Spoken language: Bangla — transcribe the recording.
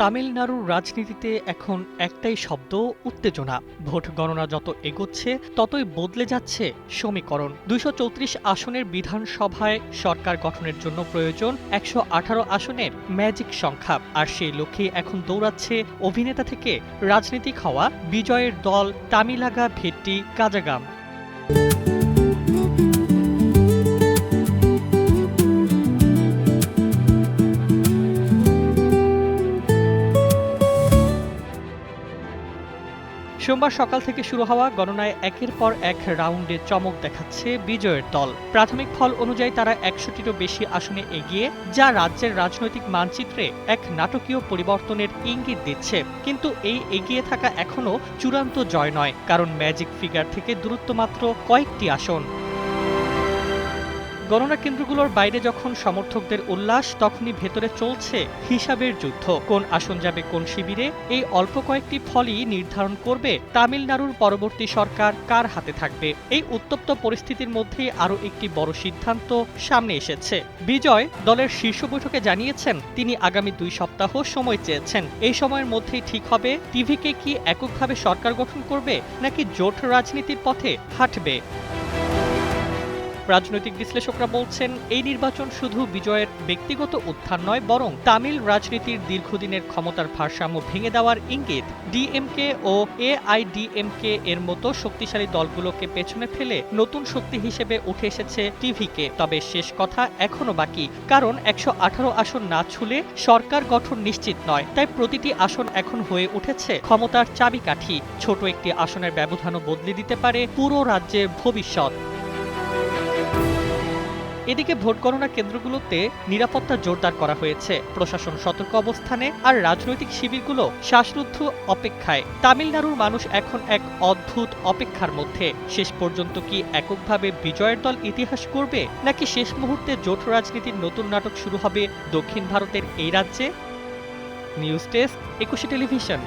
তামিলনাড়ুর রাজনীতিতে এখন একটাই শব্দ, উত্তেজনা। ভোট গণনা যত এগোচ্ছে ততই বদলে যাচ্ছে সমীকরণ। ২৩৪ আসনের বিধানসভায় সরকার গঠনের জন্য প্রয়োজন ১১৮ আসনের ম্যাজিক সংখ্যা। আর সেই লক্ষ্যে এখন দৌড়াচ্ছে অভিনেতা থেকে রাজনীতিক হওয়া বিজয়ের দল তামিলাগা ভেট্টি কাজাগাম। সোমবার সকাল থেকে শুরু হওয়া গণনায় একের পর এক রাউন্ডে চমক দেখাচ্ছে বিজয়ের দল। প্রাথমিক ফল অনুযায়ী তারা ১০০টিরও বেশি আসনে এগিয়ে, যা রাজ্যের রাজনৈতিক মানচিত্রে এক নাটকীয় পরিবর্তনের ইঙ্গিত দিচ্ছে। কিন্তু এই এগিয়ে থাকা এখনও চূড়ান্ত জয় নয়, কারণ ম্যাজিক ফিগার থেকে দূরত্ব মাত্র কয়েকটি আসন। গণনা কেন্দ্রগুলোর বাইরে যখন সমর্থকদের উল্লাস, তখনই ভেতরে চলছে হিসাবের যুদ্ধ। কোন আসন যাবে কোন শিবিরে, এই অল্প কয়েকটি ফলই নির্ধারণ করবে তামিলনাড়ুর পরবর্তী সরকার কার হাতে থাকবে। এই উত্তপ্ত পরিস্থিতির মধ্যে আরও একটি বড় সিদ্ধান্ত সামনে এসেছে। বিজয় দলের শীর্ষ বৈঠকে জানিয়েছেন তিনি আগামী ২ সপ্তাহ সময় চেয়েছেন। এই সময়ের মধ্যেই ঠিক হবে টিভিকে কি এককভাবে সরকার গঠন করবে নাকি জোট রাজনীতির পথে হাঁটবে। রাজনৈতিক বিশ্লেষকরা বলছেন, এই নির্বাচন শুধু বিজয়ের ব্যক্তিগত উত্থান নয়, বরং তামিল রাজনীতির দীর্ঘদিনের ক্ষমতার ভারসাম্য ভেঙে দেওয়ার ইঙ্গিত। ডিএমকে ও এআইডিএমকে এর মতো শক্তিশালী দলগুলোকে পেছনে ফেলে নতুন শক্তি হিসেবে উঠে এসেছে টিভিকে। তবে শেষ কথা এখনো বাকি, কারণ ১১৮ আসন না ছুলে সরকার গঠন নিশ্চিত নয়। তাই প্রতিটি আসন এখন হয়ে উঠেছে ক্ষমতার চাবিকাঠি। ছোট একটি আসনের ব্যবধানও বদলে দিতে পারে পুরো রাজ্যের ভবিষ্যৎ। এদিকে ভোট গণনা কেন্দ্রগুলোতে নিরাপত্তা জোরদার করা হয়েছে। প্রশাসন সতর্ক অবস্থানে, আর রাজনৈতিক শিবিরগুলো শ্বাসরুদ্ধ অপেক্ষায়। তামিলনাড়ুর মানুষ এখন এক অদ্ভুত অপেক্ষার মধ্যে। শেষ পর্যন্ত কি এককভাবে বিজয়ের দল ইতিহাস করবে, নাকি শেষ মুহূর্তে জোট রাজনীতির নতুন নাটক শুরু হবে দক্ষিণ ভারতের এই রাজ্যে? News desk, ২১ television.